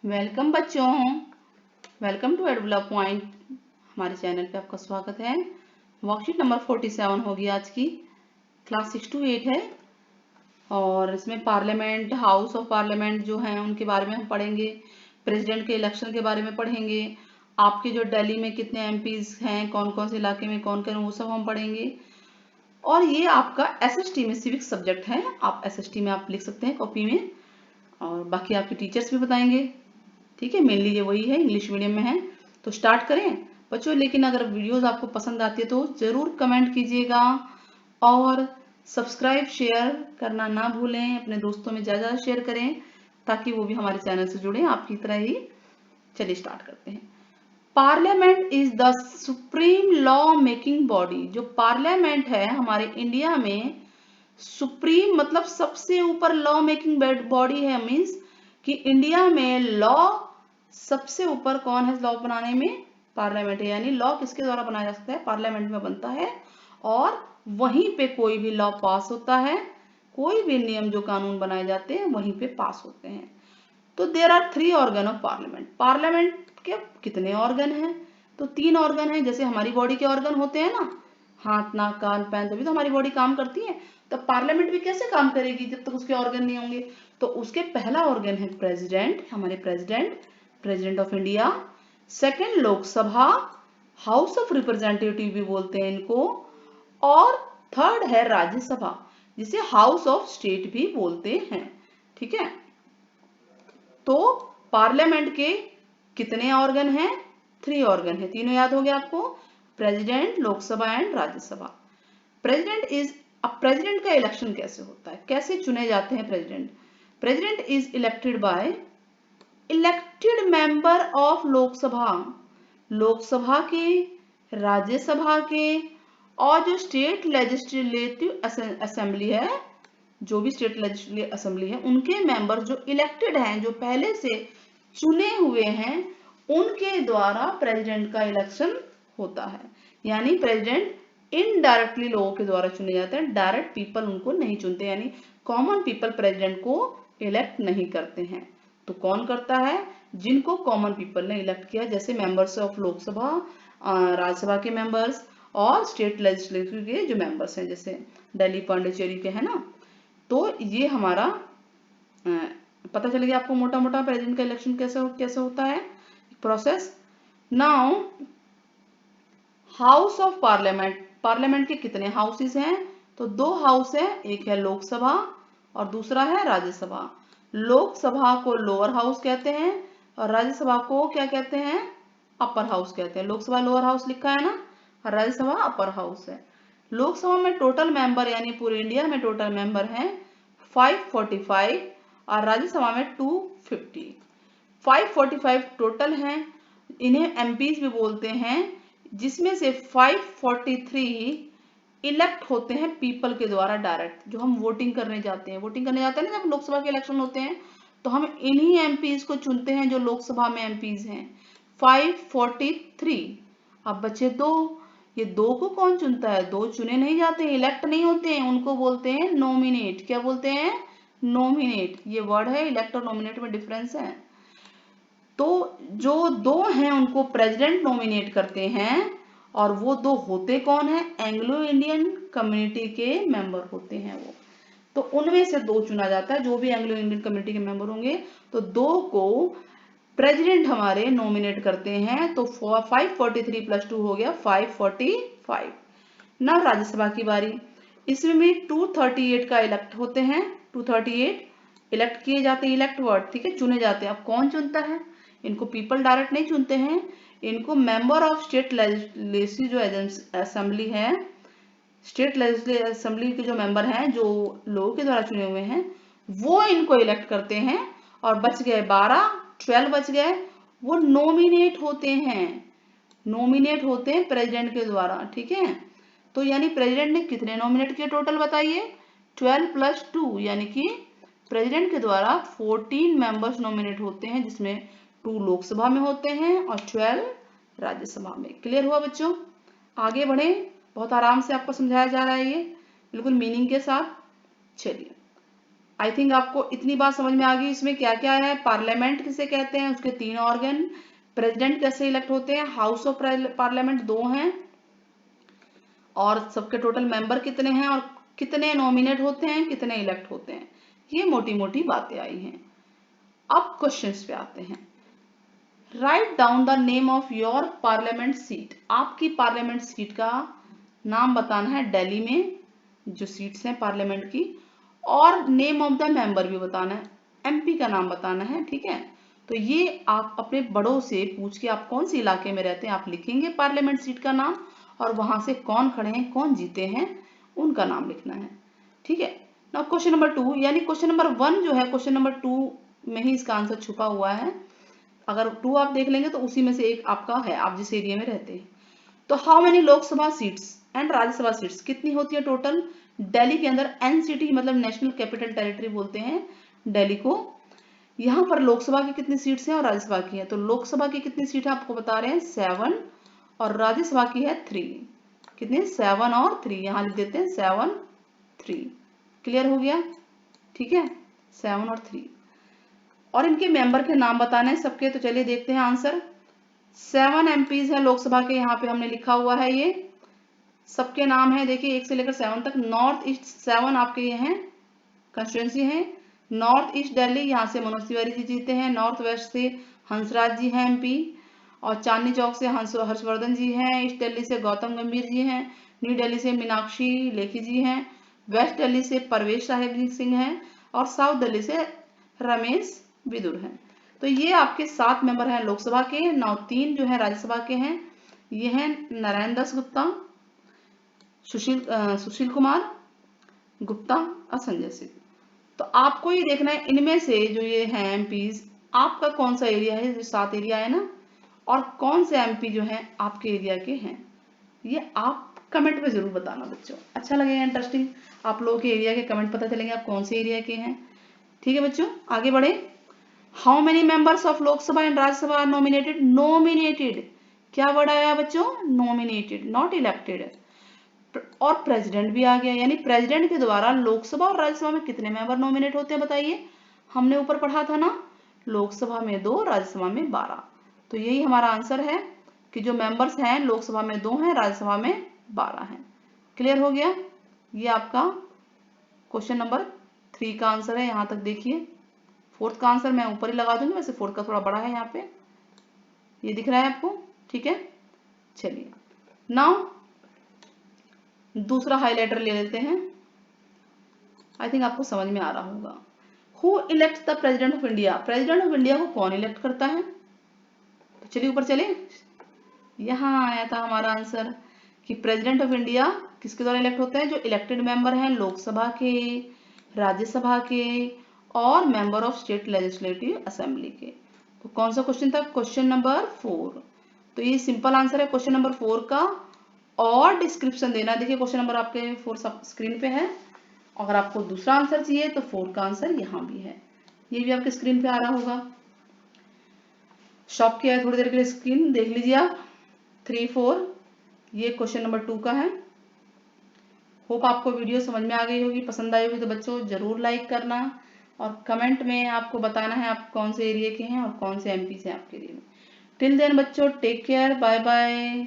Welcome बच्चों, welcome to एडुला point. हमारे channel पे आपका स्वागत है। वर्कशीट नंबर 47 होगी आज की। क्लास 6 to 8 है और इसमें पार्लियामेंट, हाउस ऑफ पार्लियामेंट जो हैं उनके बारे में हम पढ़ेंगे। प्रेसिडेंट के इलेक्शन के बारे में पढ़ेंगे। आपके जो दिल्ली में कितने एमपीज हैं, कौन कौन से इलाके में कौन कौन, वो सब हम पढ़ेंगे। और ये आपका एसएसटी में सिविक सब्जेक्ट है। आप एसएसटी में आप लिख सकते हैं कॉपी में, और बाकी आपके टीचर्स भी बताएंगे। ठीक है, मेनली ये वही है, इंग्लिश मीडियम में है। तो स्टार्ट करें बच्चों। लेकिन अगर वीडियोस आपको पसंद आती है तो जरूर कमेंट कीजिएगा और सब्सक्राइब शेयर करना ना भूलें। अपने दोस्तों में ज्यादा शेयर करें ताकि वो भी हमारे चैनल से जुड़े आपकी तरह ही। चलिए स्टार्ट करते हैं। Parliament is the supreme law making body. जो पार्लियामेंट है हमारे इंडिया में, सुप्रीम मतलब सबसे ऊपर लॉ मेकिंग बॉडी है। मीन्स कि इंडिया में लॉ सबसे ऊपर कौन है लॉ बनाने में? पार्लियामेंट है। यानी लॉ किसके द्वारा बनाया जा सकता है? पार्लियामेंट में बनता है और वहीं पे कोई भी लॉ पास होता है। कोई भी नियम जो कानून बनाए जाते हैं वहीं पे पास होते हैं। तो there are 3 organ of parliament. Parliament के कितने ऑर्गन हैं? तो 3 ऑर्गन हैं। जैसे हमारी बॉडी के ऑर्गन होते हैं ना, हाथ, नाक, कान, पैन, तभी तो हमारी बॉडी काम करती है। तो पार्लियामेंट भी कैसे काम करेगी जब तक उसके ऑर्गन नहीं होंगे? तो उसके पहला ऑर्गन है प्रेसिडेंट, हमारे president, president of India. Second Lok Sabha, house of representative भी बोलते हैं इनको। और थर्ड है राज्यसभा, जिसे हाउस ऑफ स्टेट भी बोलते हैं। ठीक है, तो पार्लियामेंट के कितने ऑर्गन हैं? 3 ऑर्गन है। तीनों याद हो गया आपको? President, Lok Sabha and Rajya Sabha. President is, अब प्रेसिडेंट का इलेक्शन कैसे होता है, कैसे चुने जाते हैं president? President is elected by elected member of Lok Sabha. Lok Sabha के, राज्यसभा के और जो स्टेट लेजिस्लेटिव असेंबली है, जो भी स्टेट लेजिस्लेटिव असेंबली है, उनके मेंबर जो इलेक्टेड हैं, जो पहले से चुने हुए हैं, उनके द्वारा प्रेसिडेंट का इलेक्शन होता है। यानी प्रेसिडेंट इनडायरेक्टली लोगों के द्वारा चुने जाते हैं, डायरेक्ट पीपल उनको नहीं चुनते। यानी कॉमन पीपल प्रेसिडेंट को इलेक्ट नहीं करते हैं। तो कौन करता है? जिनको कॉमन पीपल ने इलेक्ट किया, जैसे मेंबर्स ऑफ लोकसभा, राज्यसभा के मेंबर्स और स्टेट लेजिस्लेटिव के जो मेंबर्स हैं, जैसे दिल्ली पांडिचेरी के है ना। तो ये हमारा पता चल गया आपको मोटा मोटा प्रेसिडेंट का इलेक्शन कैसे कैसे होता है, process. Now house of parliament. Parliament के कितने हाउसेस हैं? तो 2 हाउस है, एक है लोकसभा और दूसरा है राज्यसभा। लोकसभा को लोअर हाउस कहते हैं और राज्यसभा को क्या कहते हैं? अपर हाउस कहते हैं। लोकसभा लोअर हाउस लिखा है ना, राज्यसभा अपर हाउस है। लोकसभा में टोटल मेंबर यानी पूरे इंडिया में टोटल मेंबर हैं 545 और राज्यसभा में 250। 545 टोटल हैं। इन्हें एमपीज भी बोलते हैं, जिसमें से 543 इलेक्ट होते हैं पीपल के द्वारा डायरेक्ट। जो हम वोटिंग करने जाते हैं, वोटिंग करने जाते हैं ना जब लोकसभा के इलेक्शन होते हैं, तो हम इन्हीं एमपीज को चुनते हैं जो लोकसभा में एमपीज हैं। 543। अब बचे 2। ये 2 को कौन चुनता है? 2 चुने नहीं जाते, इलेक्ट नहीं होते हैं, उनको बोलते हैं नॉमिनेट। क्या बोलते हैं? नॉमिनेट। ये वर्ड है, इलेक्ट और नॉमिनेट में डिफरेंस है। तो जो 2 हैं उनको प्रेसिडेंट नॉमिनेट करते हैं और वो 2 होते कौन है? एंग्लो इंडियन कम्युनिटी के मेंबर होते हैं वो। तो उनमें से 2 चुना जाता है, जो भी एंग्लो इंडियन कम्युनिटी के मेंबर होंगे। तो 2 को प्रेसिडेंट हमारे नॉमिनेट करते हैं। तो 543 + 2 हो गया 545। ना राज्यसभा की बारी। इसमें भी 238 का इलेक्ट होते हैं। 238 इलेक्ट किए जाते हैं, इलेक्ट वर्ड, ठीक है, चुने जाते हैं। अब कौन चुनता है? इनको पीपल डायरेक्ट नहीं चुनते हैं, इनको मेंबर ऑफ स्टेट लेजिस्लेटिव जो असेंबली है, स्टेट लेजिस्लेटिव असेंबली के जो मेंबर हैं, जो लोगों के द्वारा चुने हुए हैं, वो इनको इलेक्ट करते हैं। और बच गए 12 बच गए, वो नॉमिनेट होते हैं। नॉमिनेट होते हैं प्रेसिडेंट के द्वारा। ठीक है, तो यानी प्रेसिडेंट ने कितने नॉमिनेट किए टोटल बताइए? 12 + 2, यानी कि प्रेसिडेंट के द्वारा 14 मेंबर्स नॉमिनेट होते हैं, जिसमें 2 लोकसभा में होते हैं और 12 राज्यसभा में। क्लियर हुआ बच्चों? आगे बढ़े, बहुत आराम से आपको समझाया जा रहा है ये, बिल्कुल मीनिंग के साथ। चलिए आई थिंक आपको इतनी बात समझ में आ गई। इसमें क्या क्या है, पार्लियामेंट किसे कहते हैं, उसके 3 ऑर्गन, प्रेसिडेंट कैसे इलेक्ट होते हैं, हाउस ऑफ पार्लियामेंट 2 हैं, और सबके टोटल मेंबर कितने हैं, और कितने नॉमिनेट होते हैं, कितने इलेक्ट होते हैं। ये मोटी मोटी बातें आई हैं। अब क्वेश्चंस पे आते हैं। Write down the name of your parliament seat. आपकी पार्लियामेंट सीट का नाम बताना है, दिल्ली में जो सीट्स हैं पार्लियामेंट की, और नेम ऑफ द मेंबर भी बताना है, एमपी का नाम बताना है, ठीक है। तो ये आप अपने बड़ों से पूछ के, आप कौन से इलाके में रहते हैं, आप लिखेंगे पार्लियामेंट सीट का नाम, और वहां से कौन खड़े हैं, कौन जीते हैं, उनका नाम लिखना है, ठीक है ना। क्वेश्चन नंबर 2, यानी क्वेश्चन नंबर 1 जो है, क्वेश्चन नंबर 2 में ही इसका आंसर छुपा हुआ है। अगर 2 आप देख लेंगे तो उसी में से एक आपका है, आप जिस एरिया में रहते हैं। तो how many Lok Sabha seats and Rajya Sabha seats कितनी होती है टोटल दिल्ली के अंदर। एनसीटी मतलब नेशनल कैपिटल टेरिटरी बोलते हैं दिल्ली को। यहाँ पर लोकसभा की कितनी सीट्स हैं और राज्यसभा की है। तो लोकसभा की कितनी सीट है आपको बता रहे हैं 7, और राज्यसभा की है 3। कितने, 7 और 3, यहाँ लिख देते हैं 7 3। क्लियर हो गया, ठीक है, 7 और 3। और इनके मेंबर के नाम बताने हैं सबके। तो चलिए देखते हैं आंसर। 7 एमपीज हैं लोकसभा के, यहाँ पे हमने लिखा हुआ है, ये सबके नाम है, देखिए 1 से लेकर 7 तक। नॉर्थ ईस्ट 7 आपके ये हैं, कंस्टिट्यूंसी है। नॉर्थ ईस्ट दिल्ली, यहाँ से मनोज तिवारी जी जीते हैं। नॉर्थ वेस्ट से हंसराज जी हैं एमपी, और चांदनी चौक से हर्षवर्धन जी हैं। ईस्ट दिल्ली से गौतम गंभीर जी हैं। न्यू दिल्ली से मीनाक्षी लेखी जी हैं। वेस्ट दिल्ली से परवेश साहिब सिंह हैं, और साउथ दिल्ली से रमेश विदुर हैं। तो ये आपके 7 मेंबर हैं लोकसभा के। 3 जो है राज्यसभा के हैं, ये हैं नारायण दास गुप्ता, सुशील कुमार गुप्ता और संजय सिंह। तो आपको ये देखना है इनमें से जो ये हैं एमपीज, आपका कौन सा एरिया है, जो 7 एरिया है ना, और कौन से एमपी जो हैं आपके एरिया के हैं, ये आप कमेंट में जरूर बताना बच्चों। अच्छा लगेगा, इंटरेस्टिंग, आप लोगों के एरिया के कमेंट पता चलेंगे आप कौन से एरिया के हैं, ठीक है बच्चों। आगे बढ़े। How many members of Lok Sabha and Rajya Sabha are nominated. Nominated क्या वर्ड आया बच्चों, नॉमिनेटेड, नॉट इलेक्टेड। और प्रेसिडेंट भी आ गया, यानी प्रेसिडेंट के द्वारा लोकसभा और राज्यसभा में कितने मेंबर नॉमिनेट होते हैं बताइए। हमने ऊपर पढ़ा था ना, लोकसभा में 2, राज्यसभा में 12। तो यही हमारा आंसर है कि जो मेंबर्स हैं लोकसभा में 2 हैं, राज्यसभा में 12 हैं। क्लियर हो गया, ये आपका क्वेश्चन नंबर 3 का आंसर है। यहां तक देखिए, 4th का आंसर मैं ऊपर ही लगा दूंगी, वैसे 4th का थोड़ा बड़ा है, यहाँ पे ये दिख रहा है आपको, ठीक है। चलिए नाउ दूसरा हाइलाइटर ले लेते हैं। आई थिंक आपको समझ में आ रहा होगा। Who elects the president of India. President of India को कौन इलेक्ट करता है। तो चलिए ऊपर चले, यहां आया था हमारा आंसर कि प्रेसिडेंट ऑफ इंडिया किसके द्वारा इलेक्ट होता है, जो इलेक्टेड मेंबर हैं लोकसभा के, राज्यसभा के, और member of state legislative assembly के। तो कौन सा क्वेश्चन था, क्वेश्चन नंबर 4। तो ये सिंपल आंसर है क्वेश्चन नंबर 4 का, और डिस्क्रिप्शन देना। देखिए क्वेश्चन नंबर आपके 4 स्क्रीन पे है। अगर आपको दूसरा आंसर चाहिए तो 4 का आंसर यहाँ भी है, ये भी आपके स्क्रीन पे आ रहा होगा। शॉप किया है थोड़ी देर के लिए, स्क्रीन देख लीजिए आप। 3, 4 ये क्वेश्चन नंबर 2 का है। होप आपको वीडियो समझ में आ गई होगी, पसंद आई होगी तो बच्चों जरूर लाइक करना, और कमेंट में आपको बताना है आप कौन से एरिया के हैं और कौन से एमपी से आपके एरिया में। टिल देन बच्चों, टेक केयर, बाय बाय।